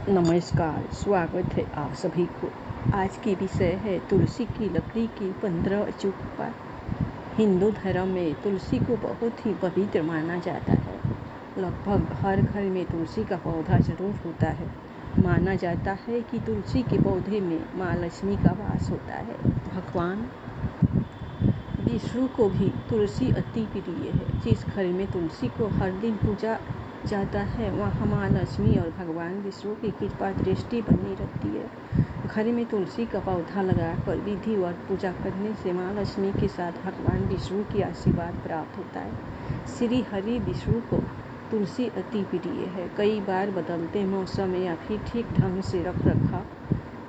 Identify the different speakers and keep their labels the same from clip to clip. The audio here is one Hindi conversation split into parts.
Speaker 1: नमस्कार, स्वागत है आप सभी को। आज की विषय है तुलसी की लकड़ी के 15 अचूक उपाय। हिंदू धर्म में तुलसी को बहुत ही पवित्र माना जाता है। लगभग हर घर में तुलसी का पौधा जरूर होता है। माना जाता है कि तुलसी के पौधे में माँ लक्ष्मी का वास होता है। भगवान विष्णु को भी तुलसी अति प्रिय है। जिस घर में तुलसी को हर दिन पूजा जाता है वहाँ माँ लक्ष्मी और भगवान विष्णु की कृपा दृष्टि बनी रहती है। घर में तुलसी का पौधा लगाकर विधिवत पूजा करने से माँ लक्ष्मी के साथ भगवान विष्णु की आशीर्वाद प्राप्त होता है। श्री हरि विष्णु को तुलसी अति प्रिय है। कई बार बदलते मौसम या फिर ठीक ढंग से रख रखाव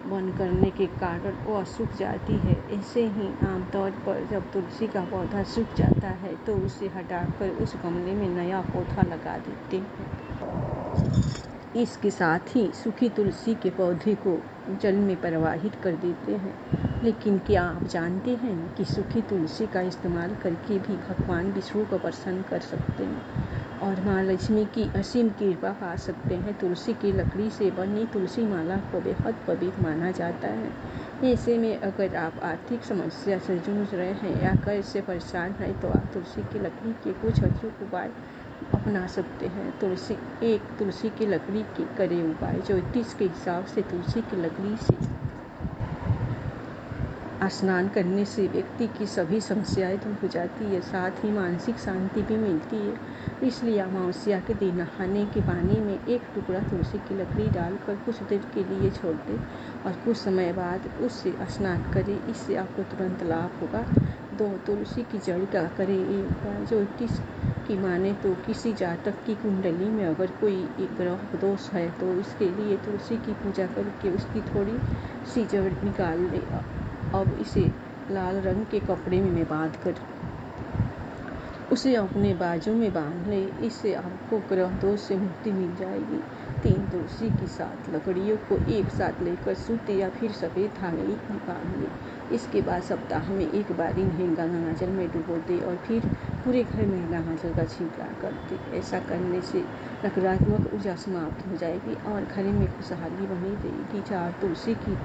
Speaker 1: बंद करने के कारण वह सूख जाती है। ऐसे ही आमतौर पर जब तुलसी का पौधा सूख जाता है तो उसे हटाकर उस गमले में नया पौधा लगा देते हैं। इसके साथ ही सूखी तुलसी के पौधे को जल में प्रवाहित कर देते हैं। लेकिन क्या आप जानते हैं कि सूखी तुलसी का इस्तेमाल करके भी भगवान विष्णु को प्रसन्न कर सकते हैं और माँ लक्ष्मी की असीम कृपा पा सकते हैं। तुलसी की लकड़ी से बनी तुलसी माला को बेहद पवित्र माना जाता है। ऐसे में अगर आप आर्थिक समस्या से जूझ रहे हैं या कर्ज से परेशान हैं तो आप तुलसी की लकड़ी के कुछ अचूक उपाय अपना सकते हैं। तुलसी की लकड़ी के करे उपाय। ज्योतिष के हिसाब से तुलसी की लकड़ी से स्नान करने से व्यक्ति की सभी समस्याएं दूर हो जाती है, साथ ही मानसिक शांति भी मिलती है। इसलिए अमावस्या के दिन नहाने के पानी में एक टुकड़ा तुलसी की लकड़ी डालकर कुछ देर के लिए छोड़ दें और कुछ समय बाद उससे स्नान करें। इससे आपको तुरंत लाभ होगा। 2. तुलसी की जड़ का करें। ज्योतिष की माने तो किसी जातक की कुंडली में अगर कोई एक ग्रह दोष है तो इसके लिए तुलसी की पूजा करके उसकी थोड़ी सी जड़ निकाल लें। अब इसे लाल रंग के कपड़े में बांधकर उसे अपने बाजू में बांध ले। इससे आपको ग्रह दोष से मुक्ति मिल जाएगी। 3. तुलसी की 7 लकड़ियों को एक साथ लेकर सूती या फिर सफ़ेद धागे में बांध ले। इसके बाद सप्ताह में एक बार इन्हें गंगाजल में डुबो दे और फिर पूरे घर में गंगाजल का छिड़काव कर दे। ऐसा करने से नकारात्मक ऊर्जा समाप्त हो जाएगी और घर में खुशहाली बनी रहेगी। 4. तुलसी की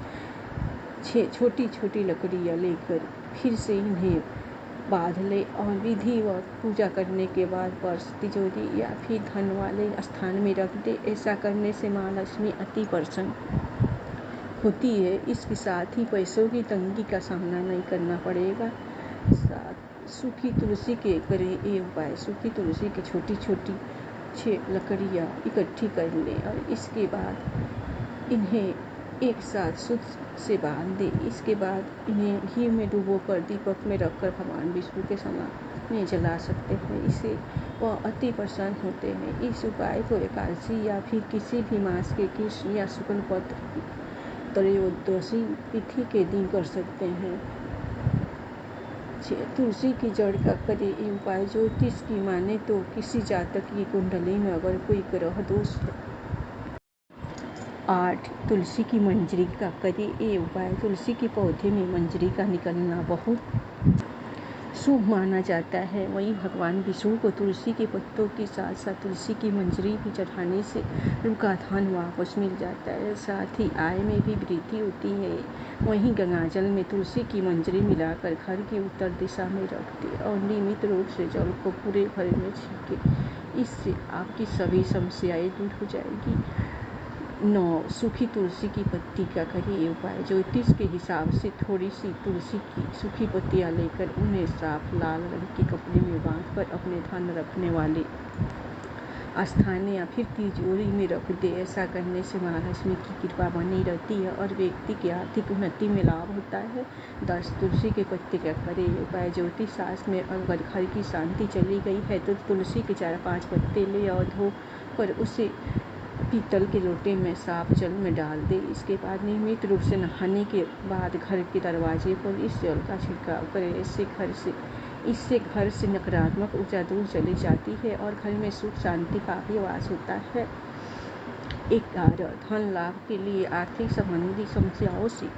Speaker 1: 6 छोटी छोटी लकड़ियाँ लेकर फिर से इन्हें बांध ले और विधि व पूजा करने के बाद पर्स, तिजोरी या फिर धन वाले स्थान में रख दे। ऐसा करने से माँ लक्ष्मी अति प्रसन्न होती है। इसके साथ ही पैसों की तंगी का सामना नहीं करना पड़ेगा। सूखी तुलसी के करें ये उपाय। सूखी तुलसी की छोटी छोटी 6 लकड़ियाँ इकट्ठी कर लें और इसके बाद इन्हें एक साथ सूत से बांध दें। इसके बाद इन्हें घी में डुबोकर दीपक में रखकर भगवान विष्णु के सामने जला सकते हैं। इससे वह अति प्रसन्न होते हैं। इस उपाय को एकादशी या फिर किसी भी मास के कृष्ण या शुक्ल पक्ष त्रयोदशी तिथि के दिन कर सकते हैं। 6. तुलसी की जड़ का करें ये उपाय। ज्योतिष की माने तो किसी जातक की कुंडली में अगर कोई ग्रह दोष है। 8. तुलसी की मंजरी का करें ये उपाय। तुलसी के पौधे में मंजरी का निकलना बहुत शुभ माना जाता है। वहीं भगवान विष्णु को तुलसी के पत्तों के साथ साथ तुलसी की मंजरी भी चढ़ाने से रुका धन वापस मिल जाता है, साथ ही आय में भी वृद्धि होती है। वहीं गंगाजल में तुलसी की मंजरी मिलाकर घर की उत्तर दिशा में रख दें और नियमित रूप से जल को पूरे घर में छिड़कें। इससे आपकी सभी समस्याएं दूर हो जाएगी। 9. सूखी तुलसी की पत्ती का करें ये उपाय। ज्योतिष के हिसाब से थोड़ी सी तुलसी की सूखी पत्तियां लेकर उन्हें साफ लाल रंग के कपड़े में बांधकर अपने धन रखने वाले स्थान या फिर तिजोरी में रख दे। ऐसा करने से माँ लक्ष्मी की कृपा बनी रहती है और व्यक्ति की आर्थिक उन्नति में लाभ होता है। 10. तुलसी के पत्ते का करें ये उपाय। ज्योतिष शास्त्र में अगर घर की शांति चली गई है तो तुलसी के 4-5 पत्ते ले और धोकर उसे पीतल के लोटे में साफ जल में डाल दे। इसके बाद नियमित रूप से नहाने के बाद घर के दरवाजे पर इस जल का छिड़काव करें। इससे घर से नकारात्मक ऊर्जा दूर चली जाती है और घर में सुख शांति का भी वास होता है। 11. धन लाभ के लिए आर्थिक संबंधी समस्याओं से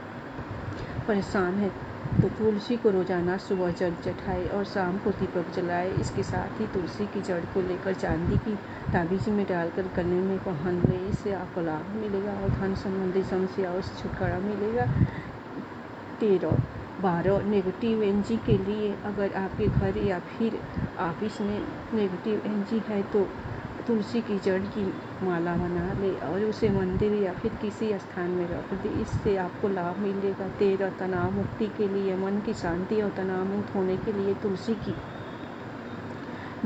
Speaker 1: परेशान है तो तुलसी को रोजाना सुबह जल चढ़ाए और शाम को दीपक जलाए। इसके साथ ही तुलसी की जड़ को लेकर चांदी की ताबीज में डालकर गले में पहन ले। इससे आपको लाभ मिलेगा और धन संबंधी समस्याओं से छुटकारा मिलेगा। 13-12 नेगेटिव एनर्जी के लिए अगर आपके घर या फिर ऑफिस में नेगेटिव एनर्जी है तो तुलसी की जड़ की माला बना ले और उसे मंदिर या फिर किसी स्थान में रख दे। इससे आपको लाभ मिलेगा। 13 तनाव मुक्ति के लिए, मन की शांति और तनाव मुक्त होने के लिए तुलसी की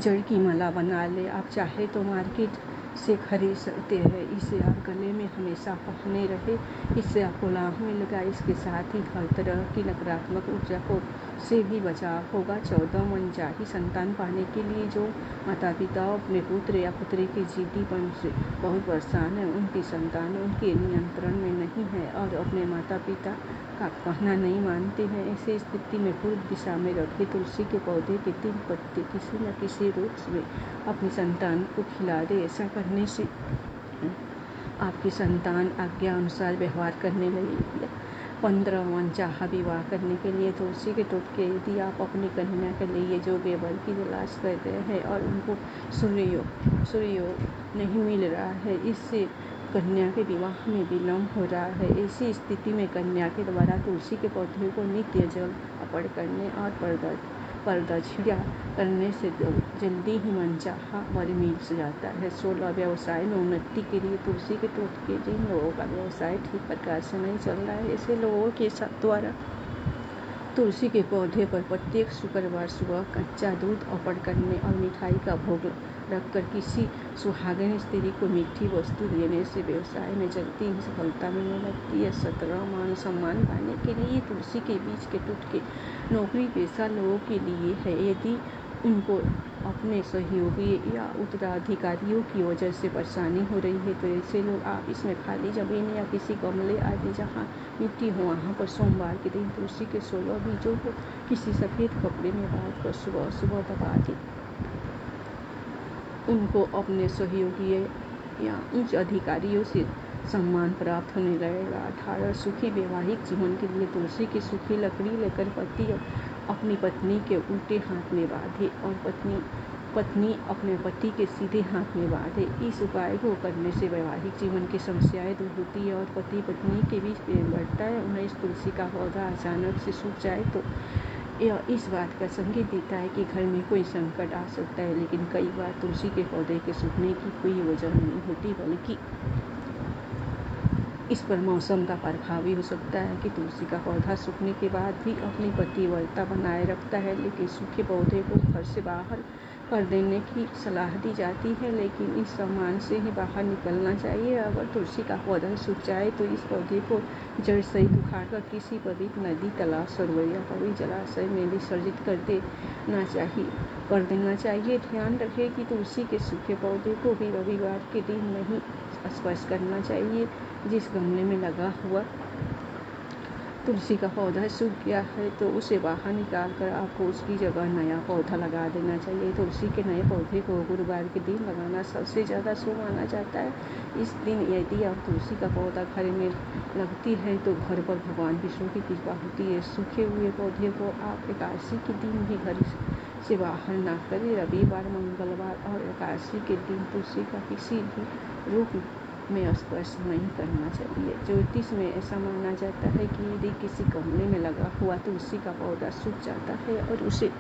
Speaker 1: जड़ की माला बना ले। आप चाहे तो मार्केट से खरीद सकते हैं। इसे आप गले में हमेशा पहने रहे, इससे आपको लाभ मिलेगा। इसके साथ ही हर तरह की नकारात्मक ऊर्जा को से भी बचाव होगा। 14 मनचाही संतान पाने के लिए जो माता पिता अपने पुत्र या पुत्री के जिद्दीपन से बहुत परेशान है, उनकी संतान उनके नियंत्रण में नहीं है और अपने माता पिता का कहना नहीं मानते हैं, ऐसी स्थिति में पूर्व दिशा में रखे तुलसी के पौधे के 3 पत्ते किसी न किसी रूप में अपनी संतान को खिला दे। ऐसा करने से आपकी संतान आज्ञा अनुसार व्यवहार करने लगेगी। 15 मनचाहा विवाह करने के लिए तुलसी के टोटके। यदि आप अपनी कन्या के लिए जो वर की तलाश कर रहे हैं और उनको सूर्य योग नहीं मिल रहा है, इससे कन्या के विवाह में विलम्ब हो रहा है, ऐसी स्थिति में कन्या के द्वारा तुलसी के पौधे को नित्य जल अर्पण करने और प्रदक्षिणा करने से जल्दी ही मनचाहा वर मिल जाता है। 16 व्यवसाय में उन्नति के लिए तुलसी के टोटके। जिन लोगों का व्यवसाय ठीक प्रकार से नहीं चल रहा है, ऐसे लोगों के द्वारा तुलसी के पौधे पर प्रत्येक शुक्रवार सुबह कच्चा दूध अर्पण करने और मिठाई का भोग रखकर किसी सुहागिन स्त्री को मीठी वस्तु देने से व्यवसाय में जल्दी ही सफलता मिलने लगती है। 17 मान सम्मान पाने के लिए तुलसी के बीज के टुटके। नौकरी पेशा लोगों के लिए है। यदि उनको अपने सहयोगी या उत्तराधिकारियों की वजह से परेशानी हो रही है, तो ऐसे लोग ऑफिस में खाली जमीन या किसी गमले आदि जहाँ मिट्टी हो, वहाँ पर सोमवार के दिन तुलसी के 16 बीजों को किसी सफ़ेद कपड़े में बांध कर सुबह सुबह दबा दें। उनको अपने सहयोगी या उच्च अधिकारियों से सम्मान प्राप्त होने लगेगा। 18 सुखी वैवाहिक जीवन के लिए तुलसी की सूखी लकड़ी लेकर पति अपनी पत्नी के उल्टे हाथ में बांधे और पत्नी अपने पति के सीधे हाथ में बांधे। इस उपाय को करने से वैवाहिक जीवन की समस्याएं दूर होती है और पति पत्नी के बीच प्रेम बढ़ता है। 19 तुलसी का पौधा अचानक से सूख जाए तो यह इस बात का संकेत देता है कि घर में कोई संकट आ सकता है, लेकिन कई बार तुलसी के पौधे के सूखने की कोई वजह नहीं होती, बल्कि इस पर मौसम का प्रभाव भी हो सकता है कि तुलसी का पौधा सूखने के बाद भी अपनी पतिव्रता बनाए रखता है, लेकिन सूखे पौधे को घर से बाहर कर देने की सलाह दी जाती है, लेकिन इस सामान से ही बाहर निकलना चाहिए। अगर तुलसी का पौधा सूख जाए तो इस पौधे को जड़ सहित उखाड़कर किसी पवित्र नदी, तालाब, सरोवर या पवित्र जलाशय में विसर्जित कर देना चाहिए। ध्यान रखें कि तुलसी के सूखे पौधे को भी रविवार के दिन नहीं स्पर्श करना चाहिए। जिस गमले में लगा हुआ तुलसी का पौधा सूख गया है तो उसे बाहर निकालकर आपको उसकी जगह नया पौधा लगा देना चाहिए। तुलसी के नए पौधे को गुरुवार के दिन लगाना सबसे ज़्यादा शुभ माना जाता है। इस दिन यदि आप तुलसी का पौधा घर में लगती है तो घर पर भगवान विष्णु की कृपा होती है। सूखे हुए पौधे को आप एकादशी के दिन भी घर से बाहर ना करें। रविवार, मंगलवार और एकादशी के दिन तुलसी का किसी भी रूप में स्पर्श नहीं करना चाहिए। ज्योतिष में ऐसा माना जाता है कि यदि किसी गमले में लगा हुआ तुलसी का पौधा सूख जाता है और उसे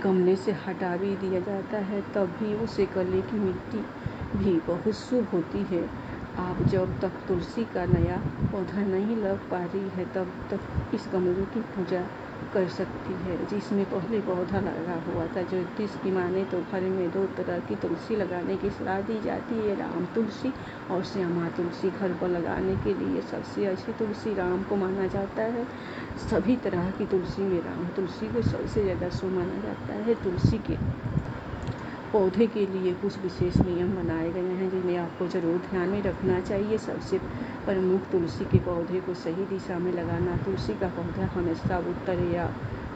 Speaker 1: गमले से हटा भी दिया जाता है, तब भी उसे गले की मिट्टी भी बहुत शुभ होती है। आप जब तक तुलसी का नया पौधा नहीं लग पा रही है, तब तक इस गमले की पूजा कर सकती है जिसमें पहले पौधा लगा हुआ था। ज्योतिष की माने तो घर में 2 तरह की तुलसी लगाने की सलाह दी जाती है, राम तुलसी और श्यामा तुलसी। घर पर लगाने के लिए सबसे अच्छी तुलसी राम को माना जाता है। सभी तरह की तुलसी में राम तुलसी को सबसे ज़्यादा शुभ माना जाता है। तुलसी के पौधे के लिए कुछ विशेष नियम बनाए गए हैं जिन्हें आपको जरूर ध्यान में रखना चाहिए। सबसे प्रमुख, तुलसी के पौधे को सही दिशा में लगाना। तुलसी का पौधा हमेशा उत्तर या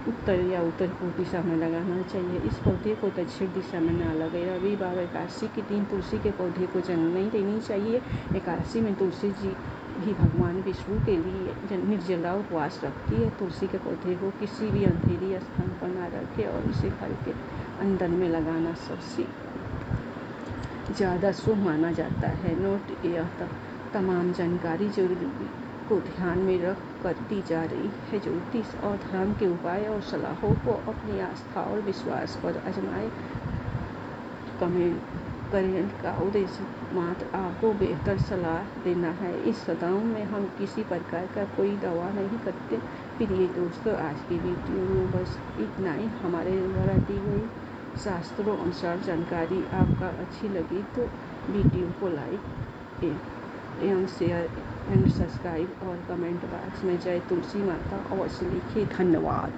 Speaker 1: उत्तर या उत्तर पूर्व दिशा में लगाना चाहिए। इस पौधे को दक्षिण दिशा में ना लगे। रविवार और एकादशी के दिन तुलसी के पौधे को जल नहीं देनी चाहिए। एकादशी में तुलसी जी भी भगवान विष्णु के लिए निर्जला उपवास रखती है। तुलसी के पौधे को किसी भी अंधेरी स्थान पर ना रखें और इसे घर के अंदर में लगाना सबसे ज़्यादा शुभ माना जाता है। नोट, यह तमाम जानकारी को ध्यान में रख कर दी जा रही है। ज्योतिष और धर्म के उपाय और सलाहों को अपनी आस्था और विश्वास पर आजमाएं। कमेंट का उद्देश्य मात्र आपको बेहतर सलाह देना है। इस सदन में हम किसी प्रकार का कोई दावा नहीं करते। प्रिय दोस्तों, आज की वीडियो में बस इतना ही। हमारे द्वारा दी गई शास्त्रों अनुसार जानकारी आपका अच्छी लगी तो वीडियो को लाइक एवं शेयर एंड सब्सक्राइब और कमेंट बॉक्स में जय तुलसी माता अवश्य लिखिए। धन्यवाद।